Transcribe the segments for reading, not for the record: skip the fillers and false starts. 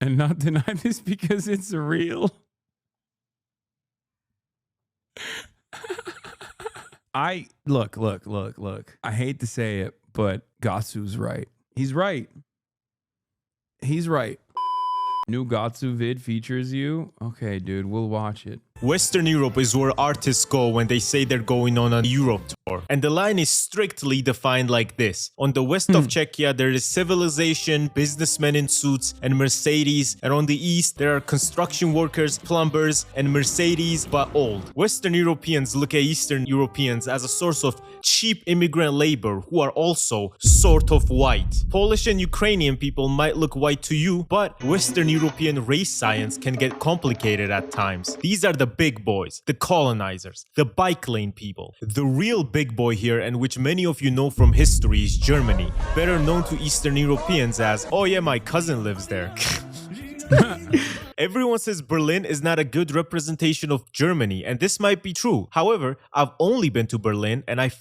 and not deny this because it's real. Look. I hate to say it, but Gattsu's right. He's right. New Gattsu vid features you. Okay, dude, we'll watch it. Western Europe is where artists go when they say they're going on a Europe tour. And the line is strictly defined like this. On the west of Czechia, there is civilization, businessmen in suits, and Mercedes. And on the east, there are construction workers, plumbers, and Mercedes, but old. Western Europeans look at Eastern Europeans as a source of cheap immigrant labor who are also sort of white. Polish and Ukrainian people might look white to you, but Western European race science can get complicated at times. These are the big boys, the colonizers, the bike lane people. The real big boy here, and which many of you know from history, is Germany, better known to Eastern Europeans as, oh yeah, my cousin lives there. Everyone says Berlin is not a good representation of Germany, and this might be true. However, I've only been to Berlin and I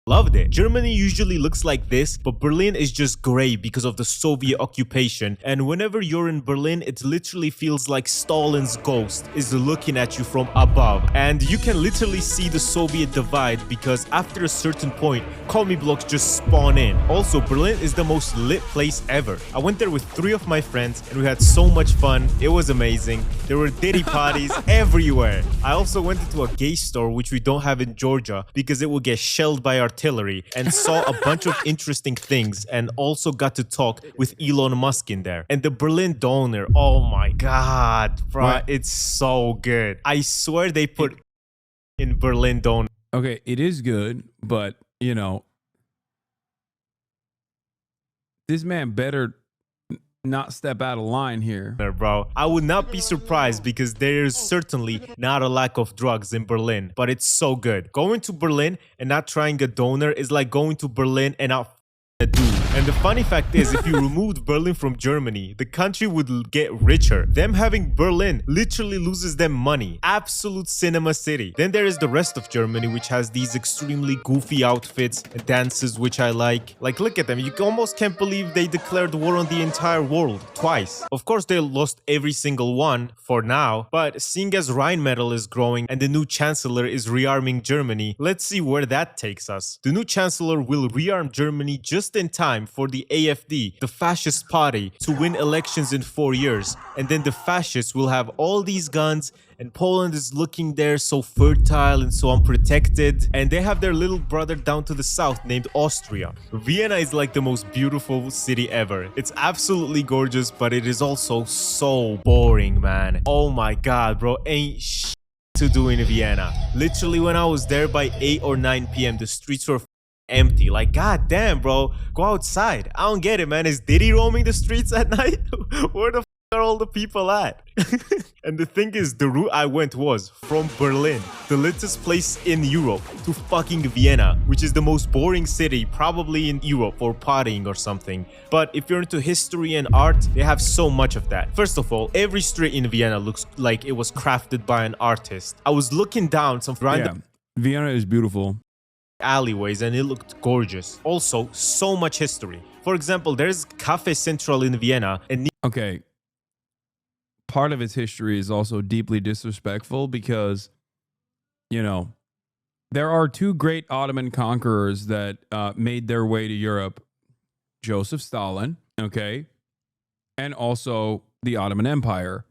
loved it. Germany usually looks like this, but Berlin is just gray because of the Soviet occupation. And whenever you're in Berlin, it literally feels like Stalin's ghost is looking at you from above. And you can literally see the Soviet divide because after a certain point, commie blocks just spawn in. Also, Berlin is the most lit place ever. I went there with 3 of my friends and we had so much fun. It was amazing. There were diddy parties everywhere. I also went into a gay store, which we don't have in Georgia because it will get shelled by artillery, and saw a bunch of interesting things, and also got to talk with Elon Musk in there. And the Berlin Doner, oh my god, bro, it's so good. I swear they put in Berlin Doner. Okay, it is good, but you know, this man better not step out of line here, bro. I would not be surprised because there's certainly not a lack of drugs in Berlin, but it's so good. Going to Berlin and not trying a donor is like going to Berlin and not a dude. And the funny fact is, if you removed Berlin from Germany, the country would get richer. Them having Berlin literally loses them money. Absolute cinema city. Then there is the rest of Germany, which has these extremely goofy outfits and dances, which I like. Like, look at them. You almost can't believe they declared war on the entire world twice. Of course, they lost every single one for now, but seeing as Rheinmetall is growing and the new chancellor is rearming Germany, let's see where that takes us. The new chancellor will rearm Germany just in time for the AfD, the fascist party, to win elections in 4 years. And then the fascists will have all these guns, and Poland is looking there so fertile and so unprotected. And they have their little brother down to the south named Austria. Vienna is like the most beautiful city ever. It's absolutely gorgeous, but it is also so boring, man. Oh my god, bro, ain't shit to do in Vienna. Literally, when I was there by 8 or 9 p.m, the streets were empty. Like, god damn, bro, go outside. I don't get it, man. Is Diddy roaming the streets at night? Where the f are all the people at? And the thing is, the route I went was from Berlin, the latest place in Europe, to fucking Vienna, which is the most boring city probably in Europe for partying or something. But if you're into history and art, they have so much of that. First of all, every street in Vienna looks like it was crafted by an artist. I was looking down some random Vienna is beautiful alleyways and it looked gorgeous. Also, so much history. For example, there's Cafe Central in Vienna and okay, part of its history is also deeply disrespectful because, you know, there are 2 great Ottoman conquerors that made their way to Europe. Joseph Stalin, okay, and also the Ottoman Empire.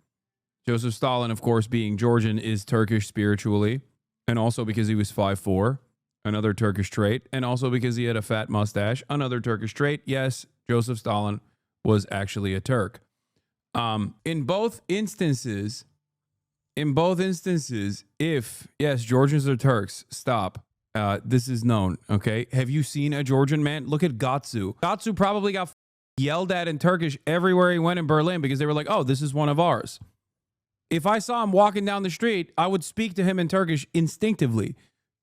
Joseph Stalin, of course, being Georgian, is Turkish spiritually, and also because he was 5'4", another Turkish trait, and also because he had a fat mustache, another Turkish trait. Yes, Joseph Stalin was actually a Turk. In both instances, if, yes, Georgians are Turks, stop. This is known, okay? Have you seen a Georgian man? Look at Gattsu. Gattsu probably got yelled at in Turkish everywhere he went in Berlin because they were like, oh, this is one of ours. If I saw him walking down the street, I would speak to him in Turkish instinctively.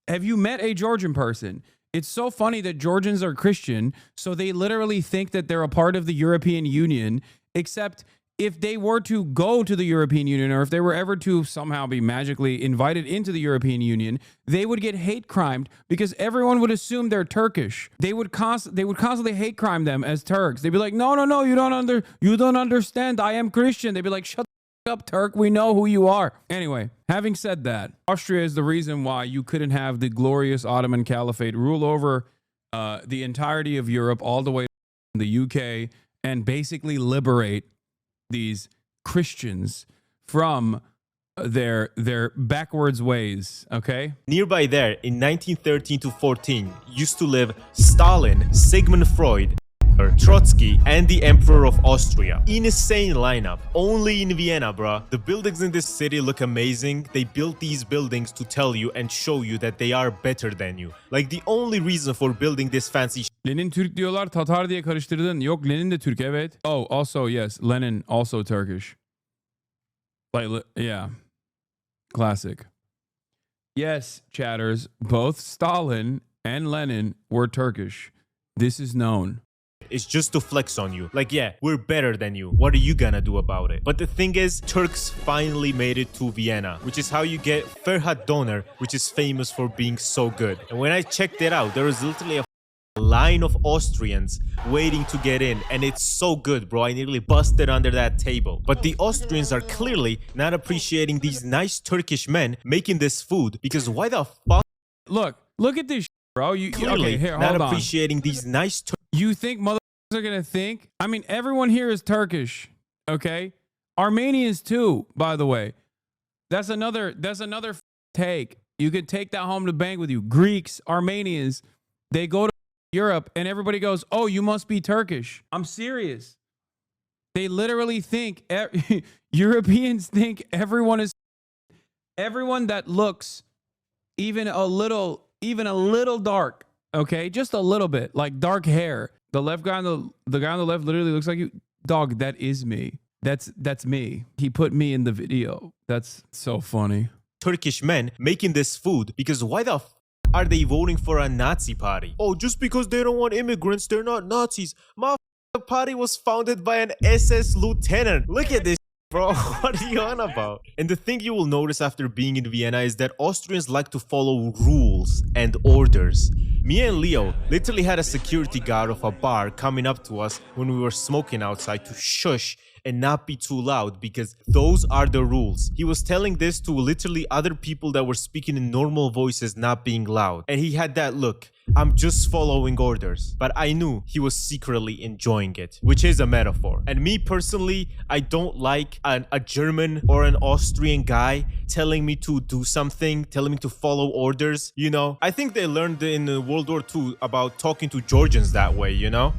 Have you met a Georgian person? It's so funny that Georgians are Christian, so they literally think that they're a part of the European Union, except if they were to go to the European Union, or if they were ever to somehow be magically invited into the European Union, they would get hate crimed because everyone would assume they're Turkish. They would constantly hate crime them as Turks. They'd be like, no, you don't understand. I am Christian. They'd be like, shut the up, Turk. We know who you are. Anyway, having said that, Austria is the reason why you couldn't have the glorious Ottoman Caliphate rule over the entirety of Europe all the way to the UK and basically liberate these Christians from their backwards ways, okay? Nearby there, in 1913 to 14, used to live Stalin, Sigmund Freud, Trotsky, and the Emperor of Austria. Insane lineup. Only in Vienna, bruh. The buildings in this city look amazing. They built these buildings to tell you and show you that they are better than you. Like, the only reason for building this fancy Lenin Türk diyorlar, Tatar diye karıştırdın. Yok, Lenin de Türk, evet. Oh, also, yes, Lenin also Turkish. Like, yeah. Classic. Yes, chatters, both Stalin and Lenin were Turkish. This is known. It's just to flex on you. Like, yeah, we're better than you. What are you gonna do about it? But the thing is, Turks finally made it to Vienna, which is how you get Ferhat Doner, which is famous for being so good. And when I checked it out, there was literally a line of Austrians waiting to get in, and it's so good, bro. I nearly busted under that table. But the Austrians are clearly not appreciating these nice Turkish men making this food, because why the fuck? Look at this, bro. Clearly okay, here, not hold on. appreciating these nice You think motherfuckers are gonna think? I mean, everyone here is Turkish, okay? Armenians too, by the way. That's another take. You could take that home to the bank with you. Greeks, Armenians, they go to Europe and everybody goes, "Oh, you must be Turkish." I'm serious. They literally think Europeans think everyone that looks even a little dark, okay? Just a little bit, like dark hair. The guy on the left literally looks like you. Dog, that is me. That's me. He put me in the video. That's so funny. Turkish men making this food, because why the are they voting for a Nazi party? Oh, just because they don't want immigrants, they're not Nazis. My party was founded by an SS lieutenant. Look at this, bro. What are you on about? And the thing you will notice after being in Vienna is that Austrians like to follow rules and orders. Me and Leo literally had a security guard of a bar coming up to us when we were smoking outside to shush and not be too loud, because those are the rules. He was telling this to literally other people that were speaking in normal voices, not being loud. And he had that look. I'm just following orders. But I knew he was secretly enjoying it, which is a metaphor. And me personally, I don't like a German or an Austrian guy telling me to do something, telling me to follow orders, you know? I think they learned in World War II about talking to Georgians that way, you know?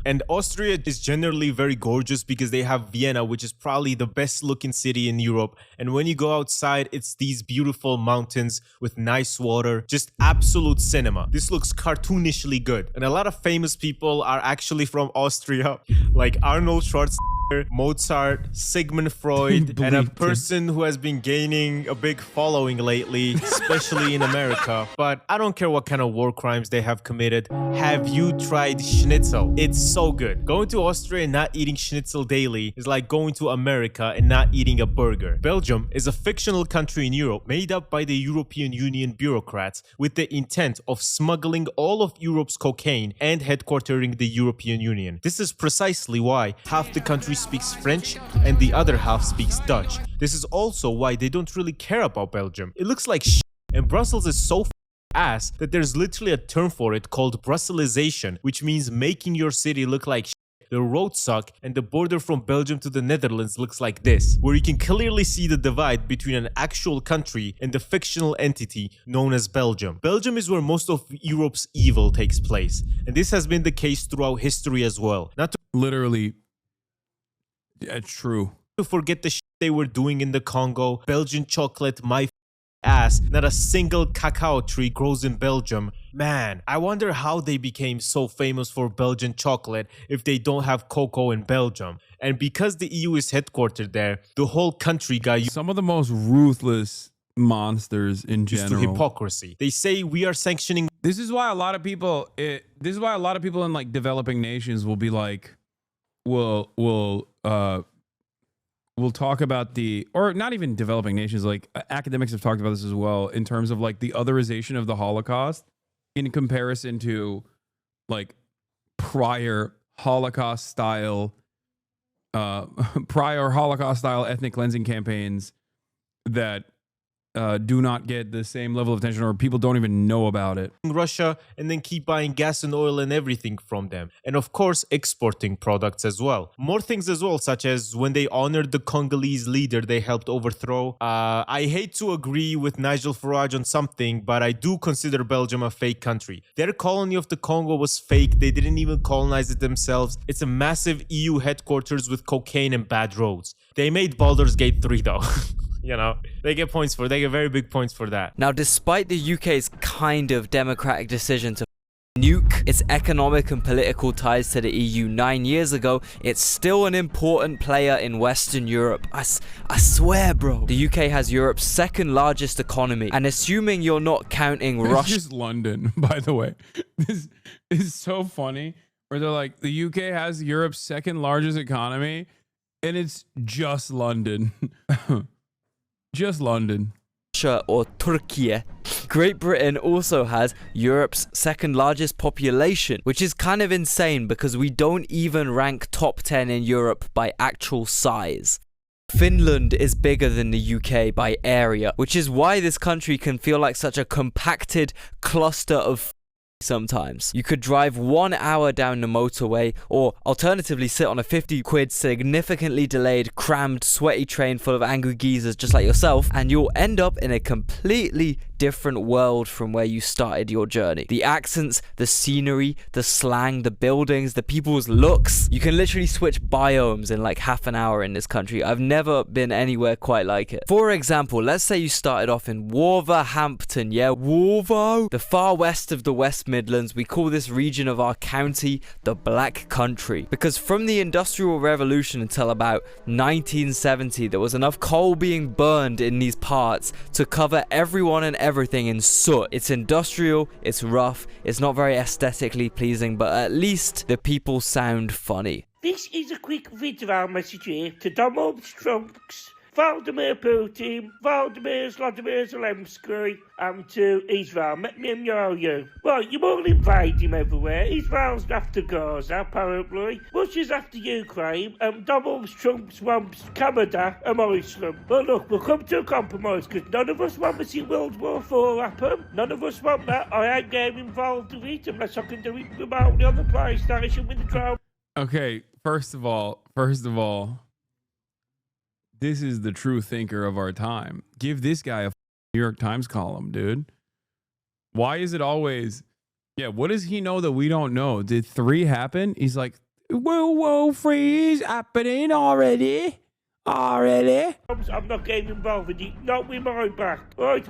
And Austria is generally very gorgeous because they have Vienna, which is probably the best looking city in Europe. And when you go outside, it's these beautiful mountains with nice water, just absolute cinema. This looks cartoonishly good. And a lot of famous people are actually from Austria, like Arnold Schwarzenegger, Mozart, Sigmund Freud, and a person who has been gaining a big following lately, especially in America. But I don't care what kind of war crimes they have committed. Have you tried schnitzel? It's so good. Going to Austria and not eating schnitzel daily is like going to America and not eating a burger. Belgium is a fictional country in Europe made up by the European Union bureaucrats with the intent of smuggling all of Europe's cocaine and headquartering the European Union. This is precisely why half the country speaks French and the other half speaks Dutch. This is also why they don't really care about Belgium. It looks like shit, and Brussels is so ass that there's literally a term for it called Brusselization, which means making your city look like shit. The roads suck, and the border from Belgium to the Netherlands looks like this, where you can clearly see the divide between an actual country and the fictional entity known as Belgium. Belgium is where most of Europe's evil takes place, and this has been the case throughout history as well. Not to literally, it's true. To forget the shit they were doing in the Congo, Belgian chocolate, my ass, not a single cacao tree grows in Belgium. Man, I wonder how they became so famous for Belgian chocolate if they don't have cocoa in Belgium. And because the EU is headquartered there, the whole country got some of the most ruthless monsters in used general. to hypocrisy. They say we are sanctioning. This is why a lot of people in like developing nations will be like, will we'll talk about or not even developing nations, like academics have talked about this as well, in terms of like the otherization of the Holocaust in comparison to like prior Holocaust style ethnic cleansing campaigns that do not get the same level of attention, or people don't even know about it. Russia, and then keep buying gas and oil and everything from them. And of course, exporting products as well. More things as well, such as when they honored the Congolese leader they helped overthrow. I hate to agree with Nigel Farage on something, but I do consider Belgium a fake country. Their colony of the Congo was fake. They didn't even colonize it themselves. It's a massive EU headquarters with cocaine and bad roads. They made Baldur's Gate 3 though. You know, they get very big points for that. Now, despite the UK's kind of democratic decision to nuke its economic and political ties to the EU 9 years ago, it's still an important player in Western Europe. I swear, bro. The UK has Europe's second largest economy, and assuming you're not counting Russia... It's just London, by the way. This is so funny, where they're like, the UK has Europe's second largest economy, and it's just London. Just London. Or Turkey. Great Britain also has Europe's second largest population, which is kind of insane because we don't even rank top 10 in Europe by actual size. Finland is bigger than the UK by area, which is why this country can feel like such a compacted cluster of sometimes. You could drive 1 hour down the motorway, or alternatively sit on a 50 quid significantly delayed, crammed, sweaty train full of angry geezers just like yourself, and you'll end up in a completely different world from where you started your journey. The accents, the scenery, the slang, the buildings, the people's looks. You can literally switch biomes in like half an hour in this country. I've never been anywhere quite like it. For example, let's say you started off in Wolverhampton, yeah, Wolvo, the far west of the West Midlands. We call this region of our county the Black Country, because from the Industrial Revolution until about 1970, there was enough coal being burned in these parts to cover everyone and everything in soot. It's industrial, it's rough, it's not very aesthetically pleasing, but at least the people sound funny. This is a quick video message here to Donald Trump's Vladimir Putin, Vladimir Zelensky, and to Israel. Let me know you. Right, you all invade him everywhere. Israel's after Gaza, apparently. Russia's after Ukraine. Donald Trump wants Canada and Iceland. But look, we'll come to a compromise, because none of us want to see World War IV happen. None of us want that. I ain't getting involved with it unless I can do it remotely on the PlayStation with the drone. Okay, first of all, this is the true thinker of our time. Give this guy a New York Times column, dude. Why is it always, what does he know that we don't know? Did 3 happen? He's like, whoa, freeze, happening already? I'm not getting involved with it. Not with my back, right?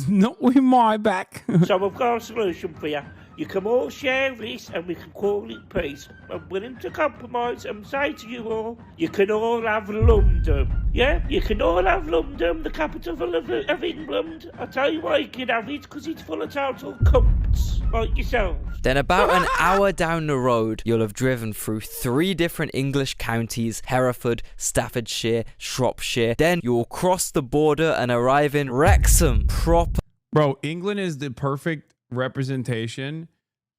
Not with my back. So I've got a solution for you. You can all share this and we can call it peace. I'm willing to compromise and say to you all, you can all have London. Yeah, you can all have London, the capital of England. I'll tell you why you can have it, because it's full of total cunts like yourselves. Then about an hour down the road, you'll have driven through 3 different English counties: Hereford, Staffordshire, Shropshire. Then you'll cross the border and arrive in Wrexham. Bro, England is the perfect representation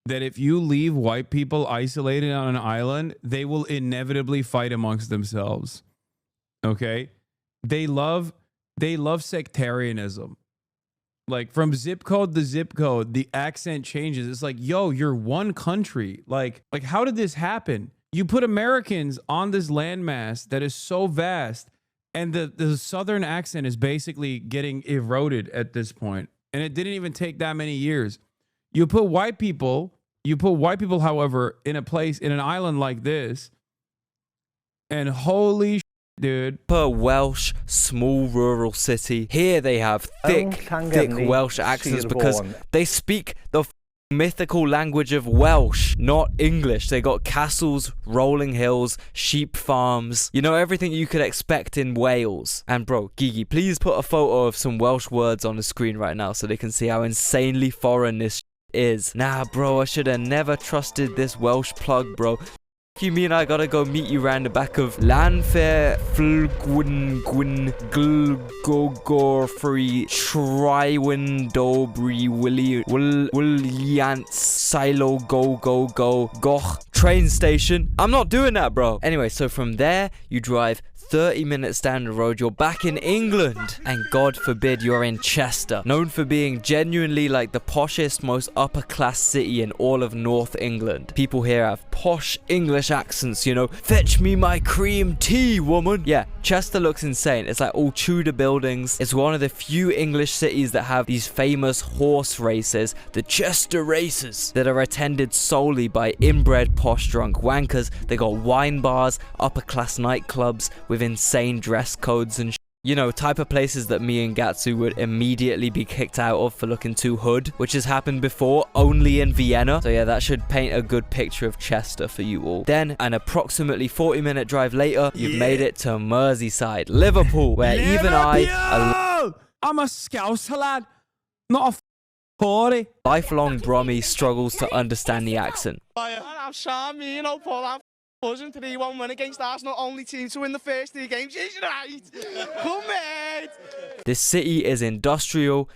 that if you leave white people isolated on an island, they will inevitably fight amongst themselves. Okay? They love sectarianism. Like, from zip code to zip code, the accent changes. It's like, yo, you're one country. Like how did this happen? You put Americans on this landmass that is so vast, and the southern accent is basically getting eroded at this point. And it didn't even take that many years. You put white people, however, in an island like this, and holy dude. Per Welsh, small rural city. Here they have thick Welsh accents because they speak the mythical language of Welsh, not English. They got castles, rolling hills, sheep farms, you know, everything you could expect in Wales. And bro, Gigi, please put a photo of some Welsh words on the screen right now so they can see how insanely foreign this is. Nah, bro, I should have never trusted this Welsh plug, bro. You mean I gotta go meet you round the back of Lanfair, Flgwyn, Gwyn, Glgogor, Free, Shrywin, Dobry, Williants, Silo, Go, Goch, train station. I'm not doing that, bro. Anyway, so from there, you drive 30 minutes down the road, you're back in England. And God forbid you're in Chester, known for being genuinely like the poshest, most upper class city in all of North England. People here have posh English accents, you know. Fetch me my cream tea, woman. Yeah, Chester looks insane. It's like all Tudor buildings. It's one of the few English cities that have these famous horse races, the Chester races, that are attended solely by inbred posh drunk wankers. They got wine bars, upper class nightclubs with insane dress codes and you know, type of places that me and Gattsu would immediately be kicked out of for looking too hood, which has happened before, only in Vienna. So yeah, that should paint a good picture of Chester for you all. Then, an approximately 40-minute drive later, you've made it to Merseyside, Liverpool, where even I'm a Scouse lad, not a Tory. lifelong Brummie struggles to understand the accent. I'm Sam, you know, Paul. Buzzing 3-1 win against Arsenal, only team to win the first 3 games. Is right? Come mate. This city is industrial,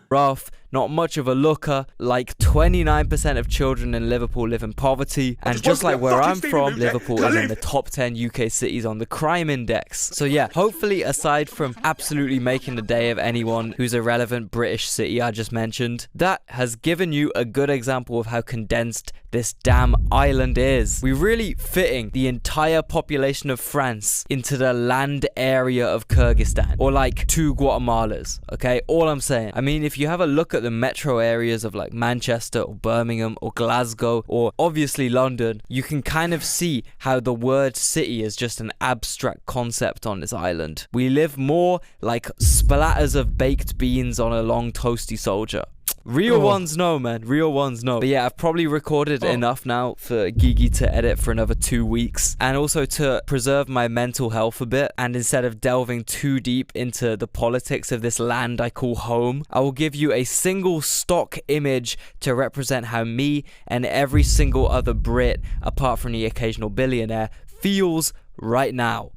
rough, not much of a looker. Like 29% of children in Liverpool live in poverty, and just like where I'm from, Liverpool is in the top 10 UK cities on the crime index. So yeah, hopefully aside from absolutely making the day of anyone who's a relevant British city I just mentioned, that has given you a good example of how condensed this damn island is. We're really fitting the entire population of France into the land area of Kyrgyzstan, or like 2 Guatemalas, okay? All I'm saying. I mean, if you have a look at the metro areas of like Manchester or Birmingham or Glasgow or obviously London, you can kind of see how the word city is just an abstract concept on this island. We live more like splatters of baked beans on a long toasty soldier. Real ones know, man. Real ones know. But yeah, I've probably recorded enough now for Gigi to edit for another 2 weeks. And also to preserve my mental health a bit. And instead of delving too deep into the politics of this land I call home, I will give you a single stock image to represent how me and every single other Brit, apart from the occasional billionaire, feels right now.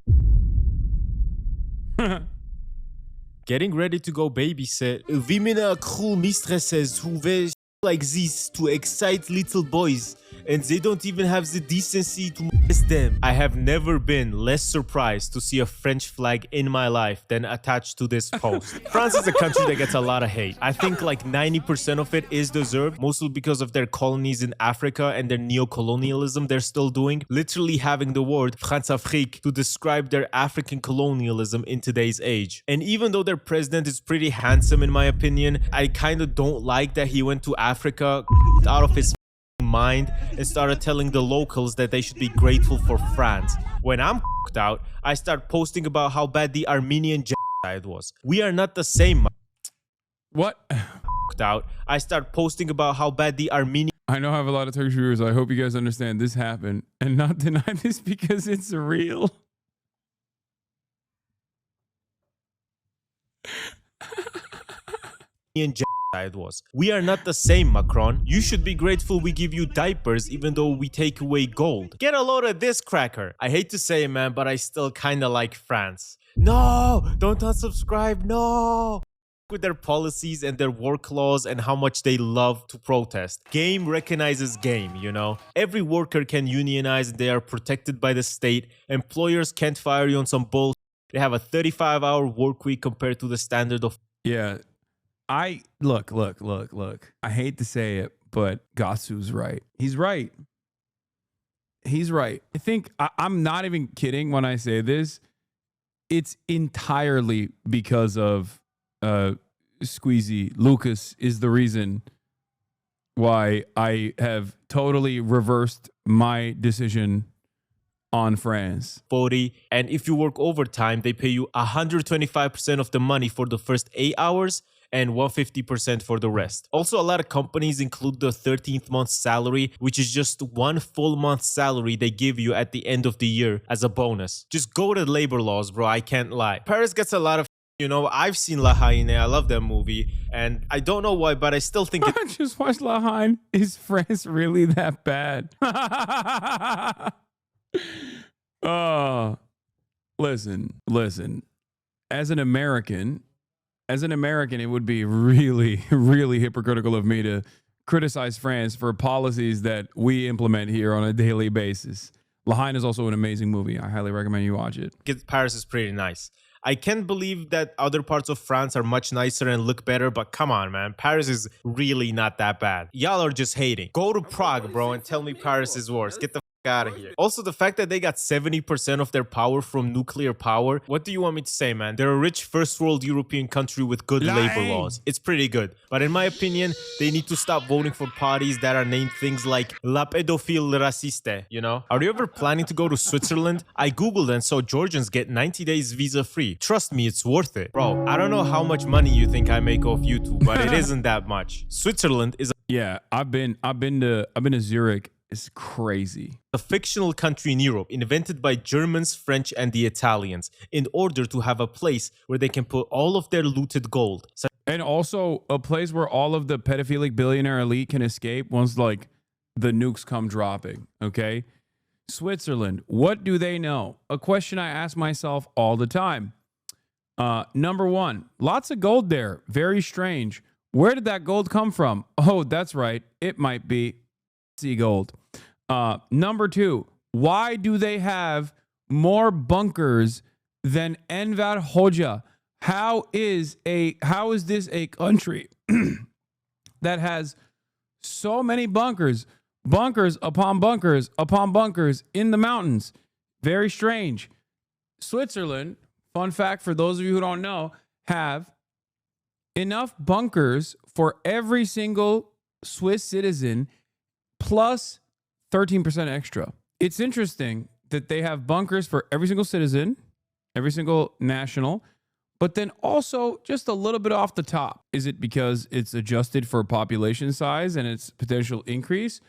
Getting ready to go babysit. Women are cruel mistresses who wear like this to excite little boys, and they don't even have the decency to molest them. I have never been less surprised to see a French flag in my life than attached to this post. France is a country that gets a lot of hate. I think like 90% of it is deserved, mostly because of their colonies in Africa and their neo-colonialism they're still doing, literally having the word France-Afrique to describe their African colonialism in today's age. And even though their president is pretty handsome in my opinion, I kind of don't like that he went to Africa out of his mind and started telling the locals that they should be grateful for France. When I'm out, I start posting about how bad the Armenian genocide was. We are not the same. What? Out, I start posting about how bad the Armenian. I know I have a lot of Turkish viewers. I hope you guys understand this happened and not deny this because it's real. Genocide was. We are not the same, Macron. You should be grateful we give you diapers even though we take away gold. Get a load of this cracker. I hate to say it, man, but I still kinda like France. No! Don't unsubscribe, no! With their policies and their work laws and how much they love to protest. Game recognizes game, you know? Every worker can unionize and they are protected by the state. Employers can't fire you on some bullshit. They have a 35-hour work week compared to the standard of... Yeah. Look. I hate to say it, but Gattsu's right. He's right. I think I'm not even kidding when I say this. It's entirely because of Squeezy. Lucas is the reason why I have totally reversed my decision on France. 40, and if you work overtime, they pay you 125% of the money for the first 8 hours and 150% for the rest. Also, a lot of companies include the 13th month salary, which is just 1 full month salary they give you at the end of the year as a bonus. Just go to labor laws, bro. I can't lie. Paris gets a lot of You know, I've seen La Haine. I love that movie. And I don't know why, but I still think I just watched La Haine. Is France really that bad? Listen. As an American, it would be really, really hypocritical of me to criticize France for policies that we implement here on a daily basis. La Haine is also an amazing movie. I highly recommend you watch it. Paris is pretty nice. I can't believe that other parts of France are much nicer and look better, but come on, man. Paris is really not that bad. Y'all are just hating. Go to Prague, bro, and tell me Paris is worse. Get the out of here. Also, the fact that they got 70% of their power from nuclear power, what do you want me to say, man? They're a rich first world European country with good labor laws. It's pretty good. But in my opinion, they need to stop voting for parties that are named things like La Pédophile Raciste, you know? Are you ever planning to go to Switzerland? I googled and saw Georgians get 90 days visa free. Trust me, it's worth it. Bro, I don't know how much money you think I make off YouTube, but it isn't that much. Switzerland is Yeah, I've been to Zurich. It's crazy. A fictional country in Europe invented by Germans, French, and the Italians in order to have a place where they can put all of their looted gold. And also a place where all of the pedophilic billionaire elite can escape once like the nukes come dropping, okay? Switzerland, what do they know? A question I ask myself all the time. Number one, lots of gold there. Very strange. Where did that gold come from? Oh, that's right. It might be sea gold. Number two, why do they have more bunkers than Enver Hoxha? How is this a country that has so many bunkers upon bunkers upon bunkers in the mountains? Very strange. Switzerland, fun fact for those of you who don't know, have enough bunkers for every single Swiss citizen plus 13% extra. It's interesting that they have bunkers for every single citizen, every single national, but then also just a little bit off the top. Is it because it's adjusted for population size and its potential increase?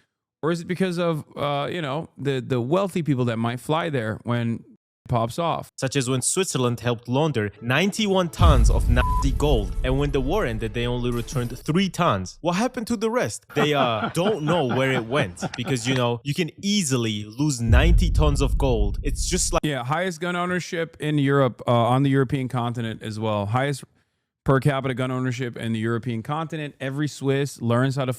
Or is it because of, the wealthy people that might fly there when pops off? Such as when Switzerland helped launder 91 tons of Nazi gold, and when the war ended, they only returned 3 tons. What happened to the rest? They don't know where it went because, you know, you can easily lose 90 tons of gold. It's just like... Yeah, highest gun ownership in Europe, on the European continent as well. Highest per capita gun ownership in the European continent. Every Swiss learns how to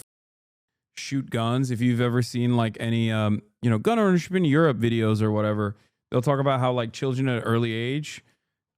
shoot guns. If you've ever seen like any, gun ownership in Europe videos or whatever, they'll talk about how like children at an early age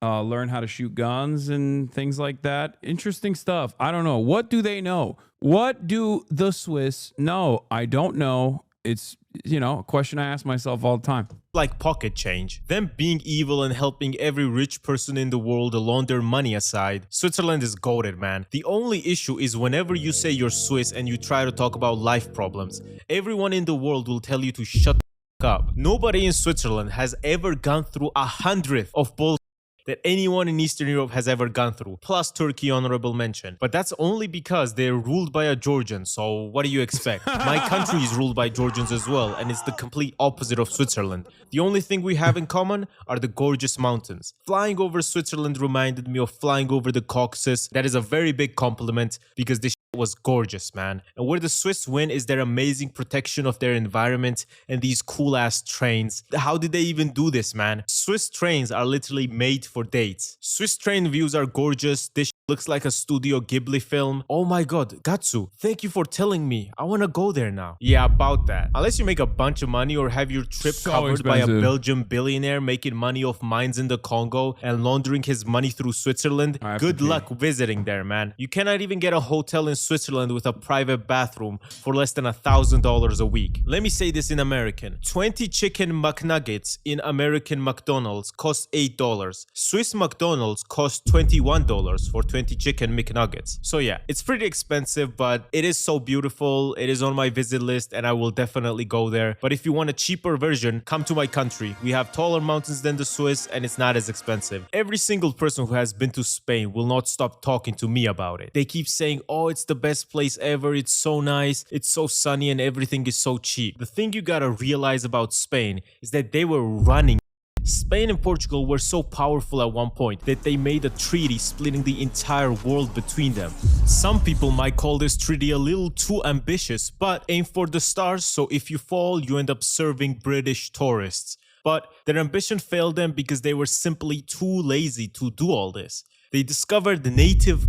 learn how to shoot guns and things like that. Interesting stuff. I don't know. What do they know? What do the Swiss know? I don't know. It's, a question I ask myself all the time. Like pocket change. Them being evil and helping every rich person in the world launder money aside, Switzerland is goated, man. The only issue is whenever you say you're Swiss and you try to talk about life problems, everyone in the world will tell you to shut up. Nobody in Switzerland has ever gone through 100th of bullshit that anyone in Eastern Europe has ever gone through, plus Turkey, honorable mention. But that's only because they're ruled by a Georgian, so what do you expect? My country is ruled by Georgians as well, and it's the complete opposite of Switzerland. The only thing we have in common are the gorgeous mountains. Flying over Switzerland reminded me of flying over the Caucasus. That is a very big compliment because this was gorgeous, man. And where the Swiss win is their amazing protection of their environment and these cool ass trains. How did they even do this, man? Swiss trains are literally made for dates. Swiss train views are gorgeous. This looks like a Studio Ghibli film. Oh my god, Gattsu, thank you for telling me. I want to go there now. Yeah, about that. Unless you make a bunch of money or have your trip covered by a Belgian billionaire making money off mines in the Congo and laundering his money through Switzerland, good luck visiting there, man. You cannot even get a hotel in Switzerland with a private bathroom for less than $1,000 a week. Let me say this in American. 20 chicken McNuggets in American McDonald's cost $8. Swiss McDonald's cost $21 for 20 chicken McNuggets. So yeah, it's pretty expensive, but it is so beautiful. It is on my visit list and I will definitely go there. But if you want a cheaper version, come to my country. We have taller mountains than the Swiss and it's not as expensive. Every single person who has been to Spain will not stop talking to me about it. They keep saying, oh, it's the best place ever. It's so nice. It's so sunny and everything is so cheap. The thing you gotta realize about Spain is that they were running Spain and Portugal were so powerful at one point that they made a treaty splitting the entire world between them. Some people might call this treaty a little too ambitious, but aim for the stars, so if you fall, you end up serving British tourists. But their ambition failed them because they were simply too lazy to do all this. They discovered the native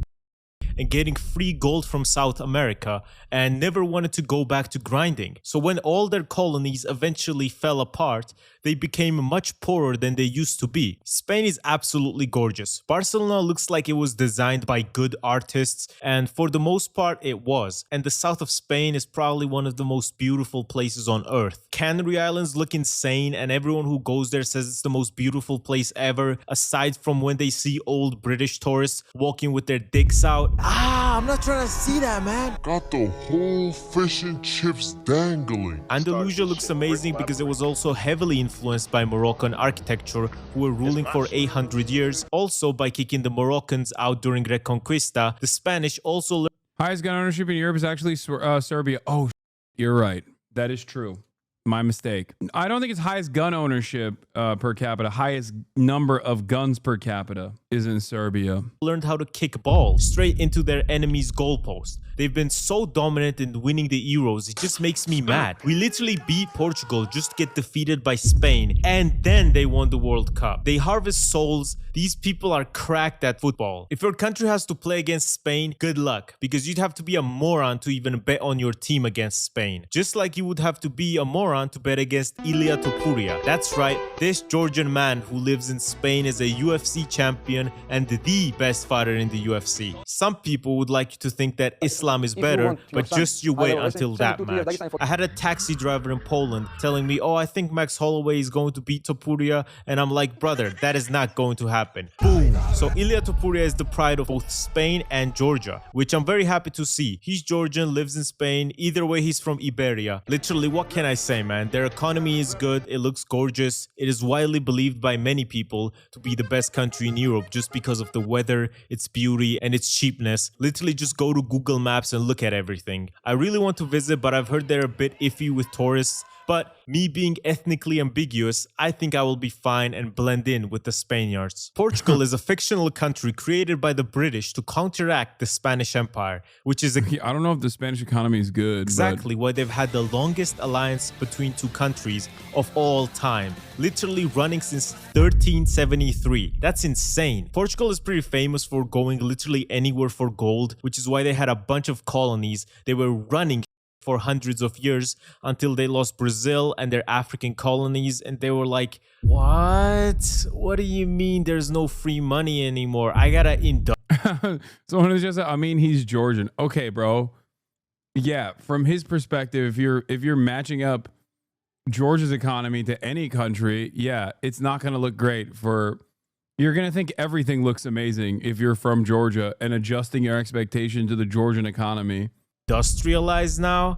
and getting free gold from South America and never wanted to go back to grinding. So when all their colonies eventually fell apart, they became much poorer than they used to be. Spain is absolutely gorgeous. Barcelona looks like it was designed by good artists, and for the most part it was. And the south of Spain is probably one of the most beautiful places on earth. Canary Islands look insane, and everyone who goes there says it's the most beautiful place ever, aside from when they see old British tourists walking with their dicks out. I'm not trying to see that, man. Got the whole fish and chips dangling. Andalusia looks amazing because it was also heavily influenced by Moroccan architecture, who were ruling for 800 years. Also, by kicking the Moroccans out during Reconquista, the Spanish also Highest gun ownership in Europe is actually Serbia. Oh, you're right. That is true. My mistake. I don't think it's highest gun ownership per capita. Highest number of guns per capita is in Serbia. learned how to kick balls straight into their enemy's goalpost. They've been so dominant in winning the Euros, it just makes me mad. We literally beat Portugal just to get defeated by Spain, and then they won the World Cup. They harvest souls. These people are cracked at football. If your country has to play against Spain, good luck, because you'd have to be a moron to even bet on your team against Spain. Just like you would have to be a moron to bet against Ilia Topuria. That's right, this Georgian man who lives in Spain is a UFC champion and the best fighter in the UFC. Some people would like you to think that Islam is better, but just you wait until that match. I had a taxi driver in Poland telling me, oh, I think Max Holloway is going to beat Topuria, and I'm like, brother, that is not going to happen. Boom! So Ilia Topuria is the pride of both Spain and Georgia, which I'm very happy to see. He's Georgian, lives in Spain. Either way, he's from Iberia. Literally, what can I say, man? Their economy is good, it looks gorgeous. It is widely believed by many people to be the best country in Europe just because of the weather, its beauty, and its cheapness. Literally, just go to Google Maps and look at everything. I really want to visit, but I've heard they're a bit iffy with tourists. But me being ethnically ambiguous, I think I will be fine and blend in with the Spaniards. Portugal is a fictional country created by the British to counteract the Spanish Empire, which is I don't know if the Spanish economy is good. exactly why they've had the longest alliance between two countries of all time, literally running since 1373. That's insane. Portugal is pretty famous for going literally anywhere for gold, which is why they had a bunch of colonies. They were running for hundreds of years until they lost Brazil and their African colonies, and they were like, what do you mean there's no free money anymore? I gotta So when it's just, I mean, he's Georgian. Okay, bro. Yeah, from his perspective, if you're matching up Georgia's economy to any country, yeah, it's not going to look great for. You're going to think everything looks amazing if you're from Georgia, and adjusting your expectation to the Georgian economy. industrialized now.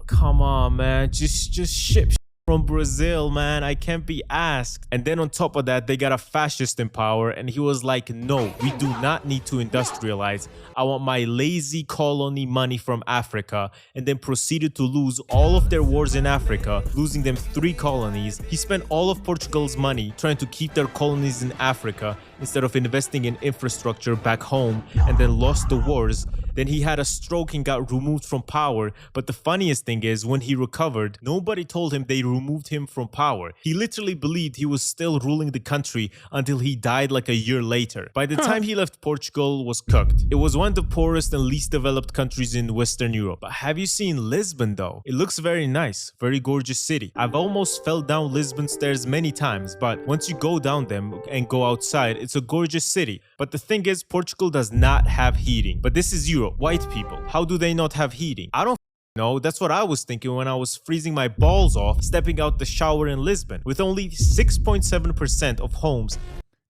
Come on, man. Just ship from Brazil, man. I can't be asked. And then on top of that, they got a fascist in power, and he was like, no, we do not need to industrialize. I want my lazy colony money from Africa, and then proceeded to lose all of their wars in Africa, losing them 3 colonies. He spent all of Portugal's money trying to keep their colonies in Africa instead of investing in infrastructure back home, and then lost the wars. Then he had a stroke and got removed from power. But the funniest thing is, when he recovered, nobody told him they removed him from power. He literally believed he was still ruling the country until he died like a year later. By the time he left, Portugal was cooked. It was one of the poorest and least developed countries in Western Europe. But have you seen Lisbon though? It looks very nice, very gorgeous city. I've almost fell down Lisbon stairs many times, but once you go down them and go outside, it's a gorgeous city. But the thing is, Portugal does not have heating. But this is Europe. White people, how do they not have heating? I don't know. That's what I was thinking when I was freezing my balls off stepping out the shower in Lisbon. With only 6.7% of homes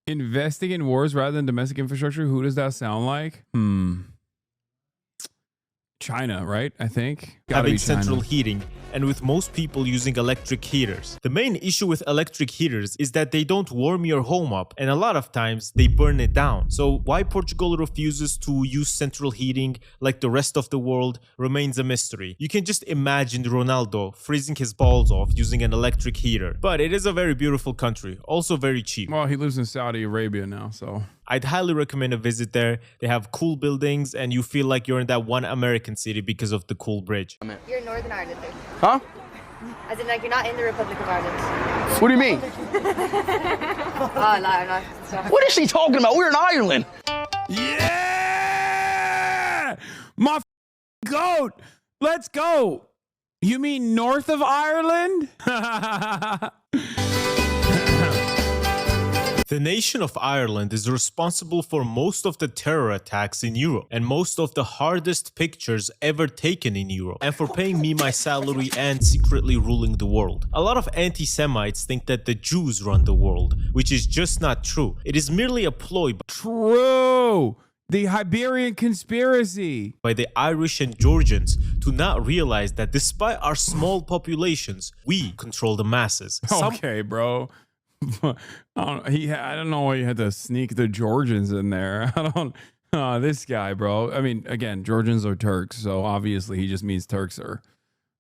Investing in wars rather than domestic infrastructure, who does that sound like? China, right? I think. Gotta having be China. central heating, and with most people using electric heaters. The main issue with electric heaters is that they don't warm your home up, and a lot of times they burn it down. So why Portugal refuses to use central heating like the rest of the world remains a mystery. You can just imagine Ronaldo freezing his balls off using an electric heater. But it is a very beautiful country, also very cheap. Well, he lives in Saudi Arabia now, so. I'd highly recommend a visit there. They have cool buildings and you feel like you're in that one American city because of the cool bridge. You're in Northern Ireland, though. Huh? As in, like, you're not in the Republic of Ireland. What do you mean? Oh, no. Sorry. What is she talking about? We're in Ireland. Yeah! My goat! Let's go! You mean north of Ireland? The nation of Ireland is responsible for most of the terror attacks in Europe and most of the hardest pictures ever taken in Europe, and for paying me my salary and secretly ruling the world. A lot of anti-Semites think that the Jews run the world, which is just not true. It is merely a ploy True! The Iberian conspiracy. by the Irish and Georgians to not realize that despite our small populations, we control the masses. Okay, bro. I don't know why you had to sneak the Georgians in there. This guy, bro. I mean, again, Georgians are Turks, so obviously he just means Turks are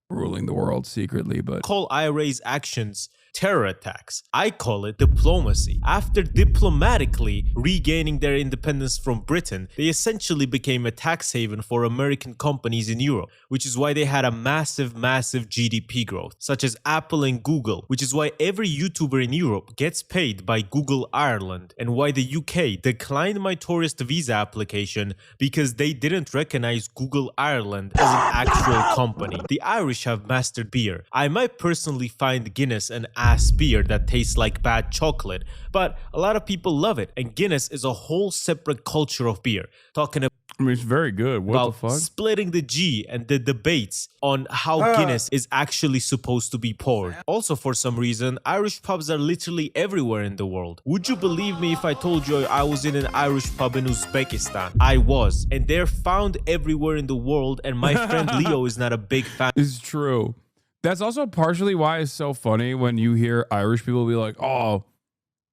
ruling the world secretly. But call IRA's actions terror attacks. I call it diplomacy. After diplomatically regaining their independence from Britain, they essentially became a tax haven for American companies in Europe, which is why they had a massive GDP growth, such as Apple and Google, which is why every YouTuber in Europe gets paid by Google Ireland, and why the UK declined my tourist visa application because they didn't recognize Google Ireland as an actual company. The Irish have mastered beer. I might personally find Guinness an ass beer that tastes like bad chocolate, but a lot of people love it, and Guinness is a whole separate culture of beer. Talking I mean, it's very good. What about the fuck? splitting the G and the debates on how Guinness is actually supposed to be poured. Also, for some reason, Irish pubs are literally everywhere in the world. Would you believe me if I told you I was in an Irish pub in Uzbekistan? I was, and they're found everywhere in the world, and my friend Leo is not a big fan. It's true. That's also partially why it's so funny when you hear Irish people be like, oh,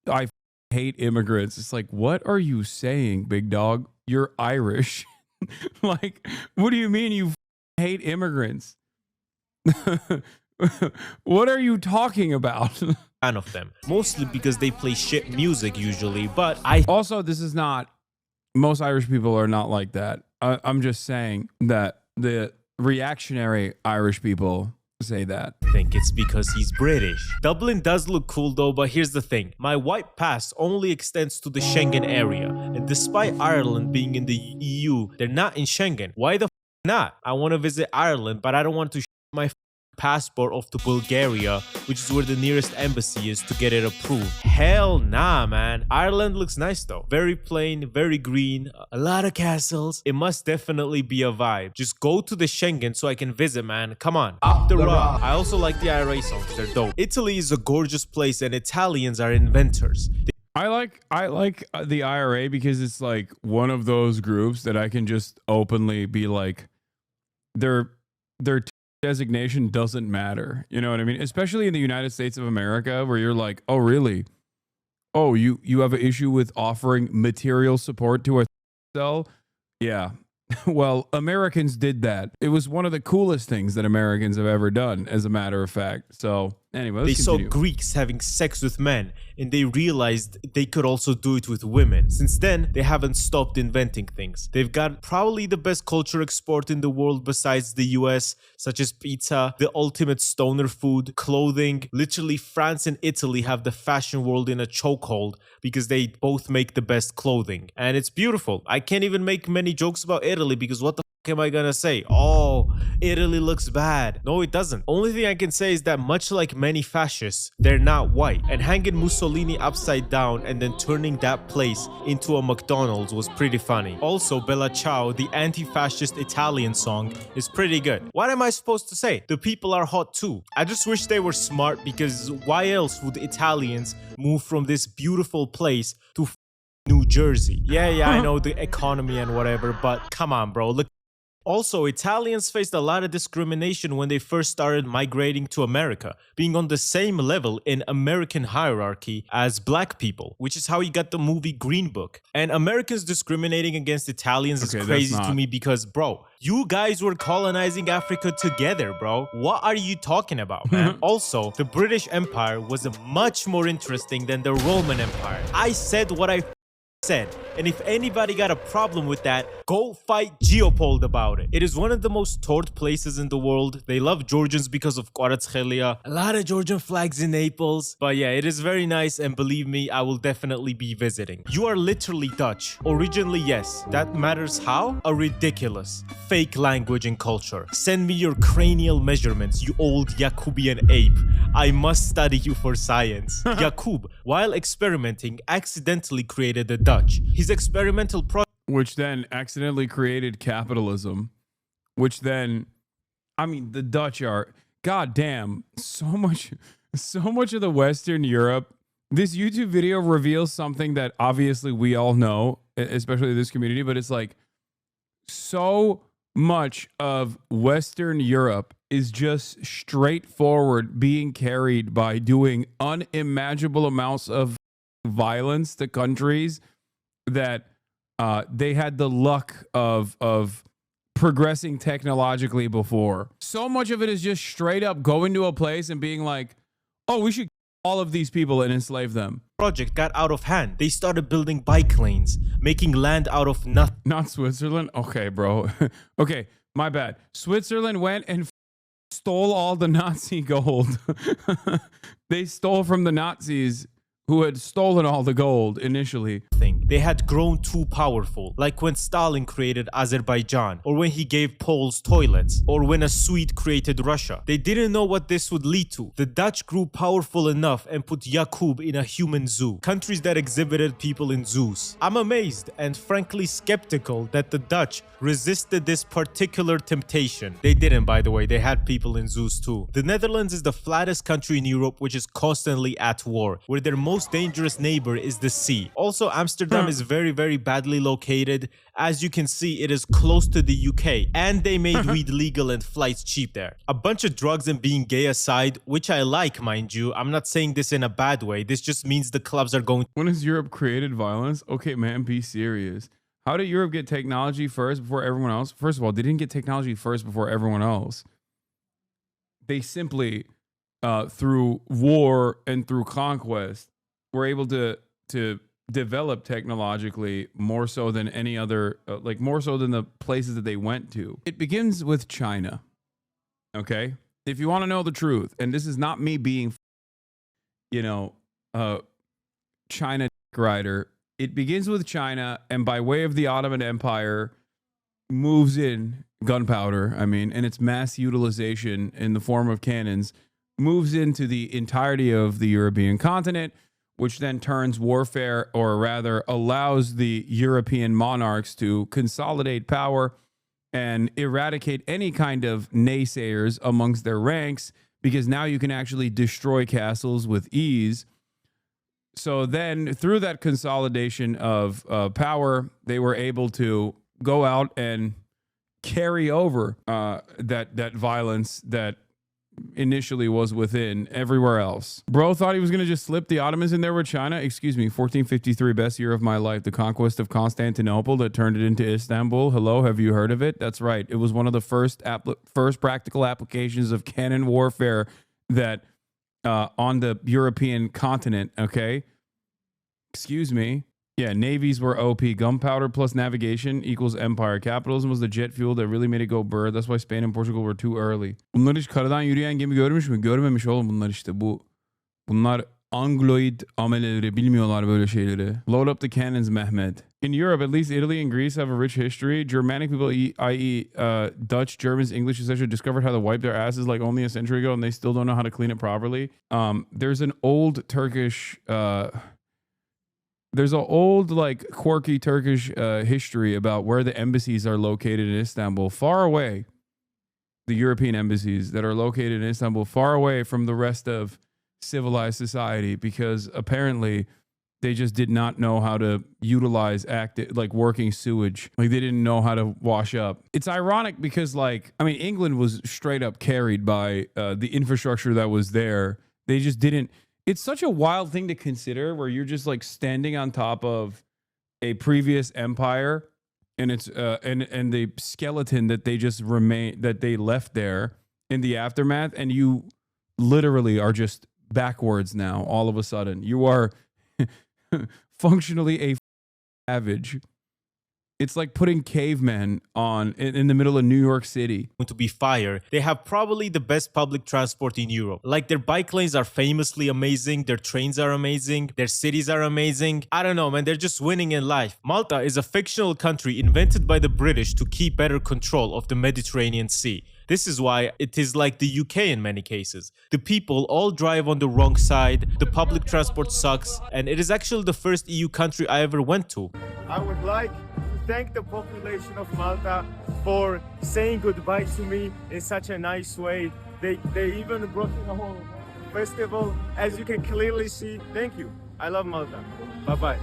I hate immigrants. It's like, what are you saying, big dog? You're Irish. Like, what do you mean you hate immigrants? What are you talking about? Fan of them, mostly because they play shit music usually, but I Also, this is not, most Irish people are not like that. I'm just saying that the reactionary Irish people say that. think it's because he's British. Dublin does look cool though, but here's the thing. My white pass only extends to the Schengen area, and despite Ireland being in the EU, they're not in Schengen. Why the not? I want to visit Ireland, but I don't want to my passport off to Bulgaria, which is where the nearest embassy is, to get it approved. Hell nah, man. Ireland looks nice though. Very plain, very green, a lot of castles. It must definitely be a vibe. Just go to the Schengen so I can visit, man. Come on. Up the rock. I also like the IRA songs. They're dope. Italy is a gorgeous place and Italians are inventors. I like the IRA because it's like one of those groups that I can just openly be like, their designation doesn't matter. You know what I mean? Especially in the United States of America, where you're like, oh, really? Oh, you have an issue with offering material support to a cell? Yeah. Well, Americans did that. It was one of the coolest things that Americans have ever done, as a matter of fact. So, anyway, They saw Greeks having sex with men, and they realized they could also do it with women. Since then, they haven't stopped inventing things. They've got probably the best culture export in the world besides the US, such as pizza, the ultimate stoner food, clothing. Literally, France and Italy have the fashion world in a chokehold because they both make the best clothing. And it's beautiful. I can't even make many jokes about Italy because what the am I gonna say? Oh, Italy looks bad. No, it doesn't. Only thing I can say is that much like many fascists, they're not white. And hanging Mussolini upside down and then turning that place into a McDonald's was pretty funny. Also, Bella Ciao, the anti-fascist Italian song, is pretty good. What am I supposed to say? The people are hot too. I just wish they were smart, because why else would Italians move from this beautiful place to New Jersey? Yeah, I know the economy and whatever, but come on, bro. Look Also, Italians faced a lot of discrimination when they first started migrating to America, being on the same level in American hierarchy as black people, which is how you got the movie Green Book. And Americans discriminating against Italians is crazy to me because, bro, you guys were colonizing Africa together, bro. What are you talking about, man? Also, the British Empire was much more interesting than the Roman Empire. I said what I said, and if anybody got a problem with that, go fight Geopold about it. It is one of the most toured places in the world. They love Georgians because of Quartzchelia. A lot of Georgian flags in Naples. But yeah, it is very nice, and believe me, I will definitely be visiting. You are literally Dutch. Originally, yes. That matters how? A ridiculous, fake language and culture. Send me your cranial measurements, you old Jacobian ape. I must study you for science. Jakub, while experimenting, accidentally created the Dutch. His experimental project, which then accidentally created capitalism, which then, I mean, the Dutch are, goddamn, so much of the Western Europe. This YouTube video reveals something that obviously we all know, especially this community, but it's like so much of Western Europe is just straightforward being carried by doing unimaginable amounts of violence to countries that they had the luck of progressing technologically before. So much of it is just straight up going to a place and being like, oh, we should all of these people and enslave them. Project got out of hand. They started building bike lanes, making land out of nothing. Not Switzerland? Okay, bro. Okay, my bad. Switzerland went and stole all the Nazi gold. They stole from the Nazis who had stolen all the gold initially. They had grown too powerful, like when Stalin created Azerbaijan, or when he gave Poles toilets, or when a Swede created Russia. They didn't know what this would lead to. The Dutch grew powerful enough and put Jakub in a human zoo. Countries that exhibited people in zoos. I'm amazed and frankly skeptical that the Dutch resisted this particular temptation. They didn't, by the way. They had people in zoos too. The Netherlands is the flattest country in Europe, which is constantly at war, where their most dangerous neighbor is the sea. Also, Amsterdam is very, very badly located. As you can see, it is close to the UK, and they made weed legal and flights cheap there. A bunch of drugs and being gay aside, which I like, mind you. I'm not saying this in a bad way. This just means the clubs are going. When has Europe created violence? Okay, man, be serious. How did Europe get technology first before everyone else? First of all, they didn't get technology first before everyone else. They simply, through war and through conquest, were able to develop technologically more so than any other, like more so than the places that they went to. It begins with China. Okay? If you want to know the truth, and this is not me being, China rider, it begins with China, and by way of the Ottoman Empire, moves in gunpowder, and its mass utilization in the form of cannons, moves into the entirety of the European continent, which then turns warfare, or rather allows the European monarchs to consolidate power and eradicate any kind of naysayers amongst their ranks, because now you can actually destroy castles with ease. So then through that consolidation of power, they were able to go out and carry over that violence that initially was within everywhere else. Bro thought he was going to just slip the Ottomans in there with China. Excuse me, 1453, best year of my life. The conquest of Constantinople that turned it into Istanbul. Hello, have you heard of it? That's right. It was one of the first practical applications of cannon warfare that on the European continent, okay? Excuse me. Yeah, navies were OP. Gunpowder plus navigation equals empire. Capitalism was the jet fuel that really made it go burr. That's why Spain and Portugal were too early. Bunlar hiç karadan yürüyen gemi görmüş mü? Görmemiş oğlum bunlar işte. Bunlar Angloid ameleleri, bilmiyorlar böyle şeyleri. Load up the cannons, Mehmet. In Europe, at least Italy and Greece have a rich history. Germanic people, i.e. Dutch, Germans, English, etc., discovered how to wipe their asses like only a century ago, and they still don't know how to clean it properly. There's an old Turkish... There's an old, like, quirky Turkish history about where the embassies are located in Istanbul, far away. The European embassies that are located in Istanbul, far away from the rest of civilized society, because apparently They just did not know how to utilize like working sewage. Like they didn't know how to wash up. It's ironic because like, I mean, England was straight up carried by the infrastructure that was there. They just didn't. It's such a wild thing to consider where you're just like standing on top of a previous empire and it's and the skeleton that they just that they left there in the aftermath. And you literally are just backwards now. All of a sudden you are functionally a savage. It's like putting cavemen on in the middle of New York City. To be fire, they have probably the best public transport in Europe. Like their bike lanes are famously amazing, their trains are amazing, their cities are amazing. I don't know, man, they're just winning in life. Malta is a fictional country invented by the British to keep better control of the Mediterranean Sea. This is why it is like the UK in many cases. The people all drive on the wrong side, the public transport sucks, and it is actually the first EU country I ever went to. I would like to thank the population of Malta for saying goodbye to me in such a nice way. They even brought in a whole festival. As you can clearly see, thank you. I love Malta. Bye-bye.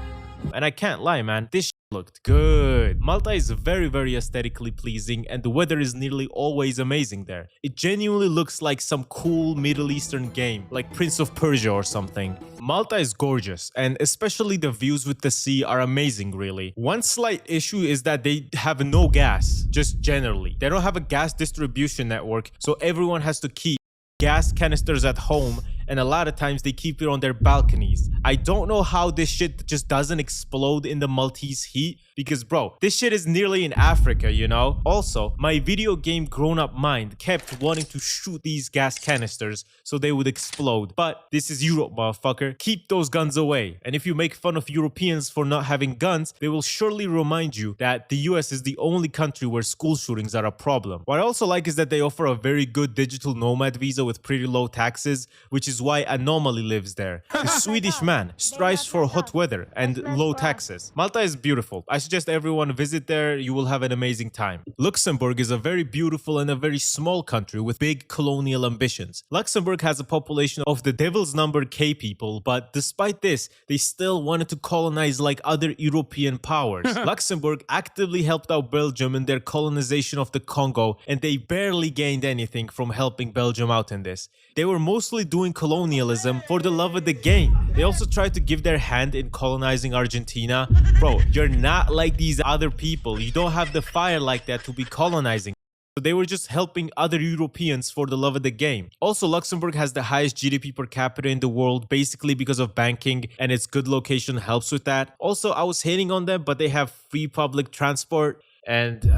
And I can't lie, man, this looked good. Malta is very aesthetically pleasing and the weather is nearly always amazing there. It genuinely looks like some cool Middle Eastern game, like Prince of Persia or something. Malta is gorgeous and especially the views with the sea are amazing really. One slight issue is that they have no gas, just generally. They don't have a gas distribution network, so everyone has to keep gas canisters at home and a lot of times they keep it on their balconies. I don't know how this shit just doesn't explode in the Maltese heat because bro, this shit is nearly in Africa, you know? Also, my video game grown-up mind kept wanting to shoot these gas canisters so they would explode. But this is Europe, motherfucker. Keep those guns away. And if you make fun of Europeans for not having guns, they will surely remind you that the US is the only country where school shootings are a problem. What I also like is that they offer a very good digital nomad visa with pretty low taxes, which is why Anomaly lives there. The Swedish man strives for hot weather and low taxes. Malta is beautiful. I suggest everyone visit there. You will have an amazing time. Luxembourg is a very beautiful and a very small country with big colonial ambitions. Luxembourg has a population of the devil's number K people, but despite this, they still wanted to colonize like other European powers. Luxembourg actively helped out Belgium in their colonization of the Congo, and they barely gained anything from helping Belgium out in this. They were mostly doing colonialism for the love of the game. They also tried to give their hand in colonizing Argentina. Bro, you're not like these other people. You don't have the fire like that to be colonizing. So they were just helping other Europeans for the love of the game. Also, Luxembourg has the highest GDP per capita in the world, basically because of banking, and its good location helps with that. Also, I was hating on them, but they have free public transport, and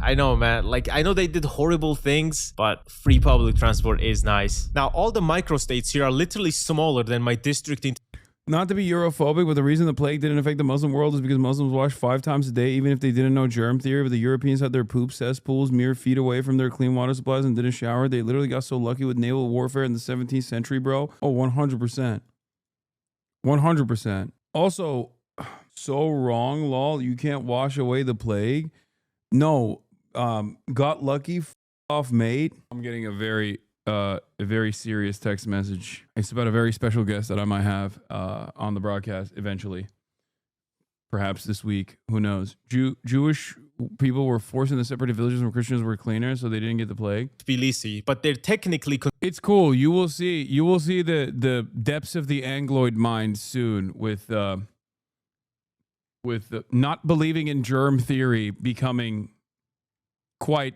I know, man, like I know they did horrible things, but free public transport is nice. Now, all the microstates here are literally smaller than my district in... Not to be Europhobic, but the reason the plague didn't affect the Muslim world is because Muslims wash 5 times a day, even if they didn't know germ theory. But the Europeans had their poop cesspools mere feet away from their clean water supplies and didn't shower. They literally got so lucky with naval warfare in the 17th century, bro. Oh, 100%. 100%. Also, so wrong, lol. You can't wash away the plague. No, got lucky, off, mate. I'm getting a very serious text message. It's about a very special guest that I might have on the broadcast eventually. Perhaps this week. Who knows? Jewish people were forced into separate villages where Christians were cleaner, so they didn't get the plague. Tbilisi, but they're technically... It's cool. You will see the depths of the Angloid mind soon with not believing in germ theory becoming quite...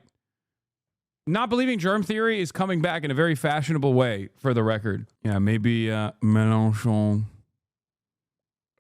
Not believing germ theory is coming back in a very fashionable way, for the record. Yeah, maybe Mélenchon.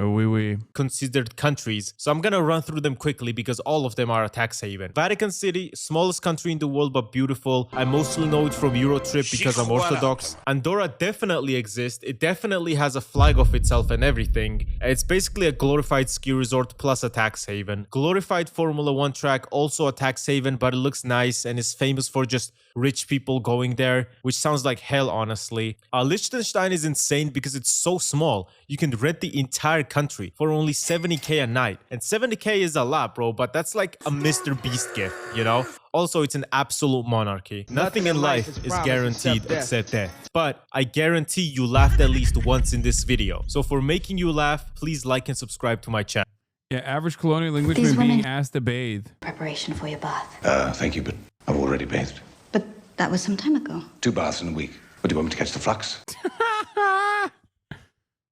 Oui. Considered countries, so I'm gonna run through them quickly because all of them are a tax haven. Vatican City, smallest country in the world but beautiful. I mostly know it from Eurotrip because I'm Orthodox. Andorra definitely exists. It definitely has a flag of itself and everything. It's basically a glorified ski resort plus a tax haven. Glorified Formula 1 track, also a tax haven, but it looks nice and is famous for just rich people going there, which sounds like hell, honestly. Liechtenstein is insane because it's so small. You can rent the entire country for only 70k a night. And 70k is a lot, bro, but that's like a Mr. Beast gift, you know? Also, it's an absolute monarchy. Nothing in life is guaranteed except death. But I guarantee you laughed at least once in this video. So for making you laugh, please like and subscribe to my channel. Yeah, average colonial Englishman being asked to bathe. Preparation for your bath. Thank you, but I've already bathed. But that was some time ago. 2 baths in a week. What, do you want me to catch the flux?